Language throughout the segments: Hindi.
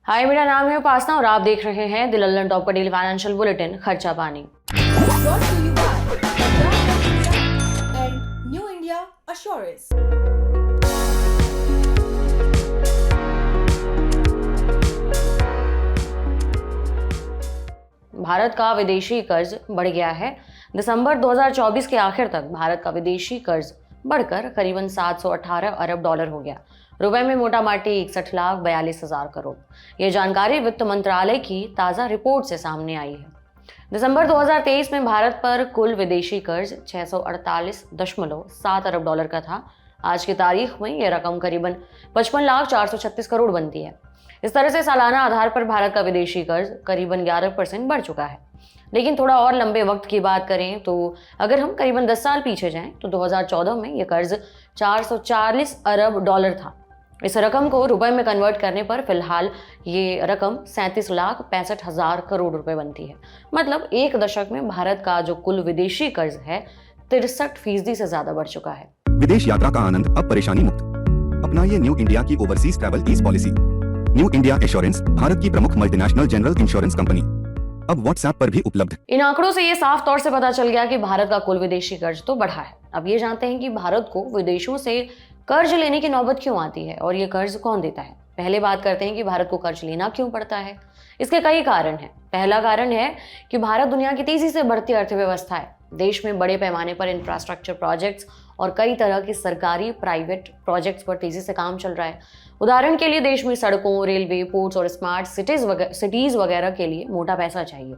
हाय, मेरा नाम है उपासना और आप देख रहे हैं द लल्लन टॉप का डेली फाइनेंशियल बुलेटिन खर्चा पानी। Brought to you by and New India Assurance. Bharat का विदेशी कर्ज बढ़ गया है। दिसंबर 2024 के आखिर तक भारत का विदेशी कर्ज बढ़कर करीबन 718 अरब डॉलर हो गया। रुपए में मोटा माटी 61,42,000 करोड़। ये जानकारी वित्त मंत्रालय की ताज़ा रिपोर्ट से सामने आई है। दिसंबर 2023 में भारत पर कुल विदेशी कर्ज 648.7 अरब डॉलर का था। आज की तारीख में यह रकम करीबन 55,436 करोड़ बनती है। इस तरह से सालाना आधार पर भारत का विदेशी कर्ज करीबन 11% बढ़ चुका है। लेकिन थोड़ा और लंबे वक्त की बात करें तो अगर हम करीबन 10 साल पीछे जाएं तो 2014 में यह कर्ज 440 अरब डॉलर था। इस रकम को रुपए में कन्वर्ट करने पर फिलहाल ये रकम 37,65,000 करोड़ रुपए बनती है। मतलब एक दशक में भारत का जो कुल विदेशी कर्ज है 63% से ज्यादा बढ़ चुका है। विदेश यात्रा का आनंद अब परेशानी मुक्त। अपनाइए न्यू इंडिया की overseas travel ease policy. New India assurance Bharat की प्रमुख मल्टीनेशनल जनरल इंश्योरेंस कंपनी अब व्हाट्सएप पर भी उपलब्ध। इन आंकड़ों से ये साफ तौर से पता चल गया कि भारत का कुल विदेशी कर्ज तो बढ़ा है। अब ये जानते हैं कि भारत को विदेशों से कर्ज लेने की नौबत क्यों आती है और ये कर्ज कौन देता है। पहले बात करते हैं कि भारत को कर्ज लेना क्यों पड़ता है। इसके कई कारण हैं। पहला कारण है कि भारत दुनिया की तेजी से बढ़ती अर्थव्यवस्था है। देश में बड़े पैमाने पर इंफ्रास्ट्रक्चर प्रोजेक्ट्स और कई तरह की सरकारी प्राइवेट प्रोजेक्ट्स पर तेजी से काम चल रहा है। उदाहरण के लिए देश में सड़कों, रेलवे, पोर्ट्स और स्मार्ट सिटीज वगैरह के लिए मोटा पैसा चाहिए।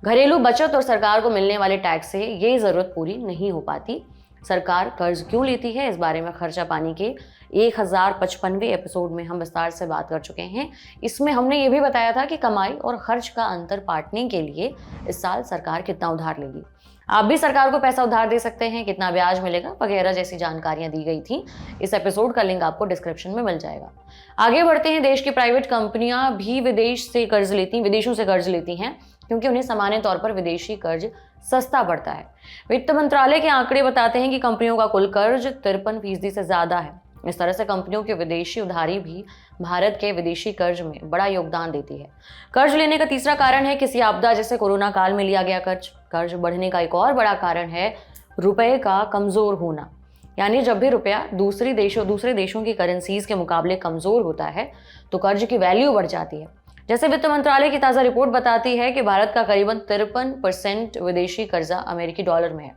घरेलू बचत और सरकार को मिलने वाले टैक्स से ये जरूरत पूरी नहीं हो पाती। सरकार कर्ज क्यों लेती है, इस बारे में खर्चा पानी के 1055वें एपिसोड में हम विस्तार से बात कर चुके हैं। इसमें हमने ये भी बताया था कि कमाई और खर्च का अंतर पाटने के लिए इस साल सरकार कितना उधार लेगी। आप भी सरकार को पैसा उधार दे सकते हैं, कितना ब्याज मिलेगा वगैरह जैसी जानकारियां दी गई थी। इस एपिसोड का लिंक आपको डिस्क्रिप्शन में मिल जाएगा। आगे बढ़ते हैं। देश की प्राइवेट कंपनियां भी विदेशों से कर्ज लेती हैं क्योंकि उन्हें सामान्य तौर पर विदेशी कर्ज सस्ता पड़ता है। वित्त मंत्रालय के आंकड़े बताते हैं कि कंपनियों का कुल कर्ज 53% से ज्यादा है। इस तरह से कंपनियों की विदेशी उधारी भी भारत के विदेशी कर्ज में बड़ा योगदान देती है। कर्ज लेने का तीसरा कारण है किसी आपदा जैसे कोरोना काल में लिया गया कर्ज। कर्ज बढ़ने का एक और बड़ा कारण है रुपए का कमजोर होना। यानी जब भी रुपया दूसरे देशों की करेंसीज के मुकाबले कमजोर होता है तो कर्ज की वैल्यू बढ़ जाती है। जैसे वित्त मंत्रालय की ताज़ा रिपोर्ट बताती है कि भारत का करीबन 53% विदेशी कर्जा अमेरिकी डॉलर में है।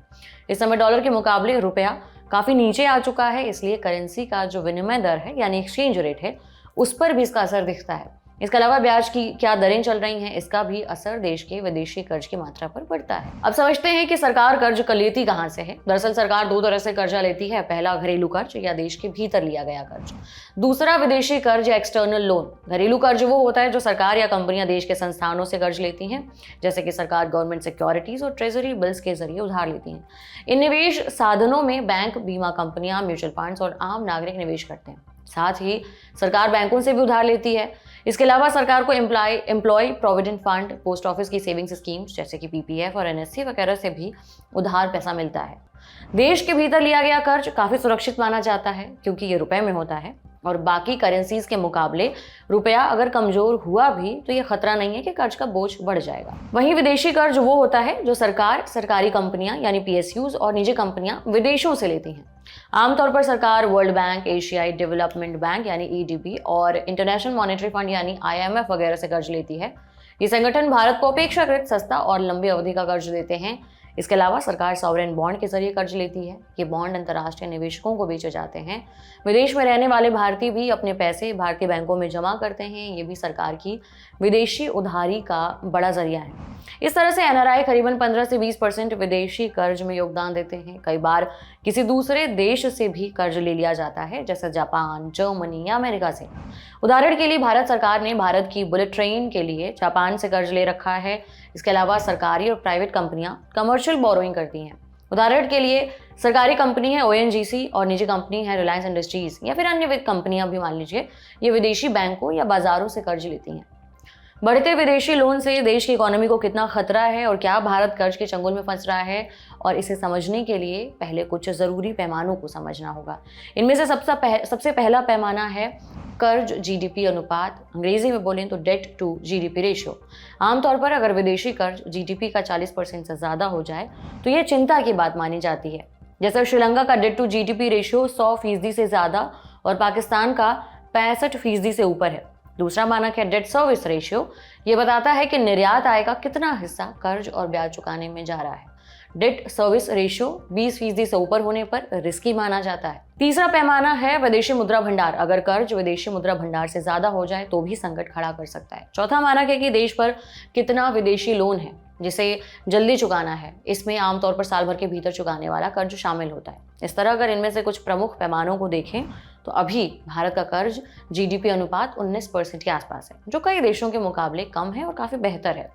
इस समय डॉलर के मुकाबले रुपया काफी नीचे आ चुका है, इसलिए करेंसी का जो विनिमय दर है यानी एक्सचेंज रेट है उस पर भी इसका असर दिखता है। इसके अलावा ब्याज की क्या दरें चल रही हैं, इसका भी असर देश के विदेशी कर्ज की मात्रा पर पड़ता है। अब समझते हैं कि सरकार कर्ज लेती कहां से है। दरअसल सरकार दो तरह से कर्जा लेती है। पहला घरेलू कर्ज या देश के भीतर लिया गया कर्ज। दूसरा विदेशी कर्ज या एक्सटर्नल लोन। घरेलू कर्ज वो होता है जो सरकार या कंपनियां देश के संस्थानों से कर्ज लेती हैं, जैसे कि सरकार गवर्नमेंट सिक्योरिटीज और ट्रेजरी बिल्स के जरिए उधार लेती हैं। इन निवेश साधनों में बैंक, बीमा कंपनियां, म्यूचुअल फंड्स और आम नागरिक निवेश करते हैं। साथ ही सरकार बैंकों से भी उधार लेती है। इसके अलावा सरकार को employ provident fund, post office की सेविंग्स स्कीम्स जैसे कि पीपीएफ और एनएससी वगैरह से भी उधार पैसा मिलता है। देश के भीतर लिया गया कर्ज काफी सुरक्षित माना जाता है क्योंकि ये रुपए में होता है और बाकी करेंसीज के मुकाबले रुपया अगर कमजोर हुआ भी तो ये खतरा नहीं है कि कर्ज का बोझ बढ़ जाएगा। वहीं विदेशी कर्ज वो होता है जो सरकार, सरकारी कंपनियां यानी पीएसयूज और निजी कंपनियां विदेशों से लेती हैं। आमतौर पर सरकार वर्ल्ड बैंक, एशियाई डेवलपमेंट बैंक यानी ईडीबी और इंटरनेशनल मॉनेटरी फंड यानी आईएमएफ वगैरह से कर्ज लेती है। ये संगठन भारत को अपेक्षाकृत सस्ता और लंबी अवधि का कर्ज देते हैं। इसके अलावा सरकार सॉवरेन बॉन्ड के जरिए कर्ज लेती है। ये बॉन्ड अंतर्राष्ट्रीय निवेशकों को बेचे जाते हैं। विदेश में रहने वाले भारतीय भी अपने पैसे भारतीय बैंकों में जमा करते हैं। ये भी सरकार की विदेशी उधारी का बड़ा जरिया है। इस तरह से एनआरआई करीबन 15 से 20% विदेशी कर्ज में योगदान देते हैं। कई बार किसी दूसरे देश से भी कर्ज ले लिया जाता है, जैसे जापान, जर्मनी या अमेरिका से। उदाहरण के लिए भारत सरकार ने भारत की बुलेट ट्रेन के लिए जापान से कर्ज ले रखा है। इसके अलावा सरकारी और प्राइवेट कंपनियां कमर्शियल बोरोइंग करती हैं। उदाहरण के लिए सरकारी कंपनी है ओएनजीसी और निजी कंपनी है रिलायंस इंडस्ट्रीज या फिर अन्य कंपनियां भी मान लीजिए, ये विदेशी बैंकों या बाजारों से कर्ज लेती हैं। बढ़ते विदेशी लोन से देश की इकोनॉमी को कितना खतरा है और क्या भारत कर्ज के चंगुल में फंस रहा है, और इसे समझने के लिए पहले कुछ ज़रूरी पैमानों को समझना होगा। इनमें से सबसे पहला पैमाना है कर्ज जीडीपी अनुपात, अंग्रेजी में बोलें तो डेट टू जीडीपी रेशियो। आमतौर पर अगर विदेशी कर्ज जीडीपी का 40% से ज़्यादा हो जाए तो ये चिंता की बात मानी जाती है। जैसे श्रीलंका का डेट टू जीडीपी रेशियो 100% से ज़्यादा और पाकिस्तान का 65% से ऊपर है। दूसरा मानक है डेट सर्विस रेशियो। ये बताता है कि निर्यात आय का कितना हिस्सा कर्ज और ब्याज चुकाने में जा रहा है। डेट सर्विस रेशियो 20% से ऊपर होने पर रिस्की माना जाता है। तीसरा पैमाना है विदेशी मुद्रा भंडार। अगर कर्ज विदेशी मुद्रा भंडार से ज्यादा हो जाए तो भी संकट खड़ा कर सकता है। चौथा मानक है कि देश पर कितना विदेशी लोन है जिसे जल्दी चुकाना है। इसमें आमतौर पर साल भर के भीतर चुकाने वाला कर्ज शामिल होता है। इस तरह अगर इनमें से कुछ प्रमुख पैमानों को देखें तो अभी भारत का कर्ज जीडीपी अनुपात 19% के आसपास है, जो कई देशों के मुकाबले कम है और काफी बेहतर है।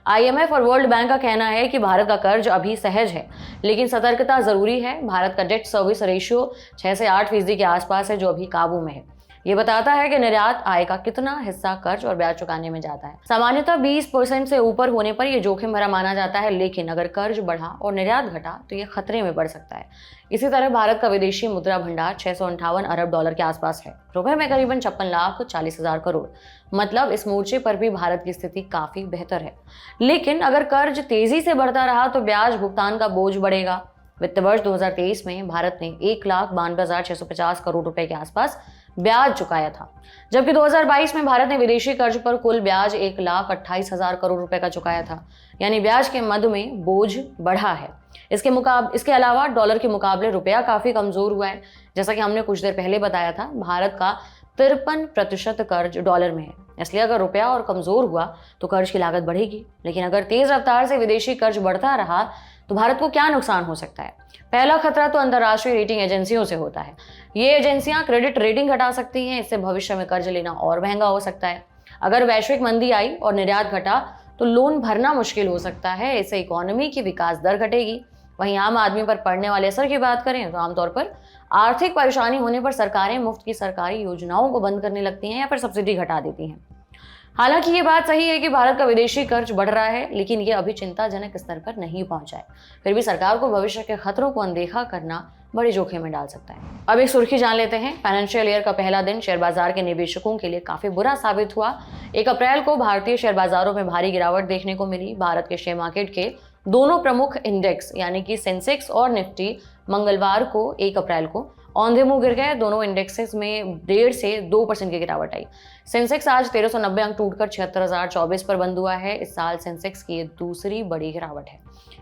IMF और वर्ल्ड बैंक का कहना है कि भारत का कर्ज अभी सहज है, लेकिन सतर्कता जरूरी है। भारत का डेट सर्विस रेशियो 6 से 8% के आसपास है, जो अभी काबू में है। ये बताता है कि निर्यात आय का कितना हिस्सा कर्ज और ब्याज चुकाने में जाता है। सामान्यतः 20% से ऊपर होने पर यह जोखिम भरा माना जाता है, लेकिन अगर कर्ज बढ़ा और निर्यात घटा तो यह खतरे में बढ़ सकता है। इसी तरह भारत का विदेशी मुद्रा भंडार 658 अरब डॉलर के आसपास है, रुपए में करीबन 56,40,000 करोड़। मतलब इस मोर्चे पर भी भारत की स्थिति काफी बेहतर है। लेकिन अगर कर्ज तेजी से बढ़ता रहा तो ब्याज भुगतान का बोझ बढ़ेगा। वित्त वर्ष 2023 में भारत ने 1,92,650 करोड़ रुपए के आसपास ब्याज चुकाया था, जबकि 2022 में भारत ने विदेशी कर्ज पर कुल ब्याज 1,28,000 करोड़ रुपए का चुकाया था। यानी ब्याज के मद में बोझ बढ़ा है। इसके अलावा डॉलर के मुकाबले रुपया काफी कमजोर हुआ है। जैसा कि हमने कुछ देर पहले बताया था, भारत का 53% कर्ज डॉलर में है। इसलिए अगर रुपया और कमजोर हुआ तो कर्ज की लागत बढ़ेगी। लेकिन अगर तेज रफ्तार से विदेशी कर्ज बढ़ता रहा तो भारत को क्या नुकसान हो सकता है? पहला खतरा तो अंतर्राष्ट्रीय रेटिंग एजेंसियों से होता है। ये एजेंसियां क्रेडिट रेटिंग घटा सकती हैं। इससे भविष्य में कर्ज लेना और महंगा हो सकता है। अगर वैश्विक मंदी आई और निर्यात घटा तो लोन भरना मुश्किल हो सकता है। इससे इकोनॉमी की विकास दर घटेगी। वहीं आम आदमी पर पड़ने वाले असर की बात करें तो आमतौर पर आर्थिक परेशानी होने पर सरकारें मुफ्त की सरकारी योजनाओं को बंद करने लगती हैं या फिर सब्सिडी घटा देती हैं। हालांकि ये बात सही है कि भारत का विदेशी कर्ज बढ़ रहा है, लेकिन ये अभी चिंताजनक स्तर पर नहीं पहुंचा है। फिर भी सरकार को भविष्य के खतरों को अनदेखा करना बड़े जोखिम में डाल सकता है। अब एक सुर्खी जान लेते हैं। फाइनेंशियल ईयर का पहला दिन शेयर बाजार के निवेशकों के लिए काफी बुरा साबित हुआ। 1 अप्रैल को भारतीय शेयर बाजारों में भारी गिरावट देखने को मिली। भारत के शेयर मार्केट के दोनों प्रमुख इंडेक्स यानी कि सेंसेक्स और निफ्टी मंगलवार को 1 अप्रैल को औंधे मुंह गिर गए। दोनों इंडेक्सेस में 1.5 से 2% की गिरावट आई। सेंसेक्स आज 1390 अंक टूटकर 76,024 पर बंद हुआ है। इस साल सेंसेक्स की दूसरी बड़ी गिरावट है।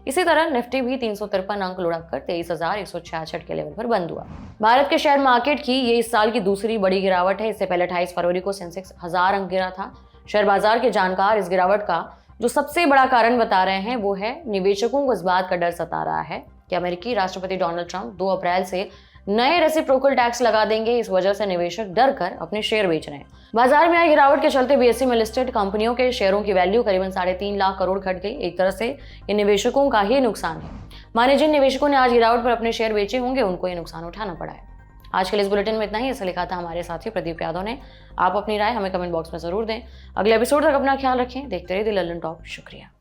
इसी तरह निफ्टी भी 353 अंक लुढ़ककर 23,166 के लेवल पर बंद हुआ। भारत के शेयर मार्केट की ये इस साल की दूसरी बड़ी गिरावट है। इससे पहले 28 फरवरी को सेंसेक्स 1000 अंक गिरा था। शेयर बाजार के जानकार इस गिरावट का जो सबसे बड़ा कारण बता रहे हैं वो है निवेशकों को इस बात का डर सता रहा है कि अमेरिकी राष्ट्रपति डोनाल्ड ट्रंप 2 अप्रैल से नए रेसिप्रोकल टैक्स लगा देंगे। इस वजह से निवेशक डर कर अपने शेयर बेच रहे हैं। बाजार में आई गिरावट के चलते बीएसई में लिस्टेड कंपनियों के शेयरों की वैल्यू करीबन 3.5 लाख करोड़ घट गई। एक तरह से ये निवेशकों का ही नुकसान है। माने जिन निवेशकों ने आज गिरावट पर अपने शेयर बेचे होंगे उनको ये नुकसान उठाना पड़ा है। आज के लिए इस बुलेटिन में इतना ही। ऐसा लिखा था हमारे साथी प्रदीप यादव ने। आप अपनी राय हमें कमेंट बॉक्स में जरूर दें। अगले एपिसोड तक अपना ख्याल रखें। देखते रहिए द लल्लन टॉप। शुक्रिया।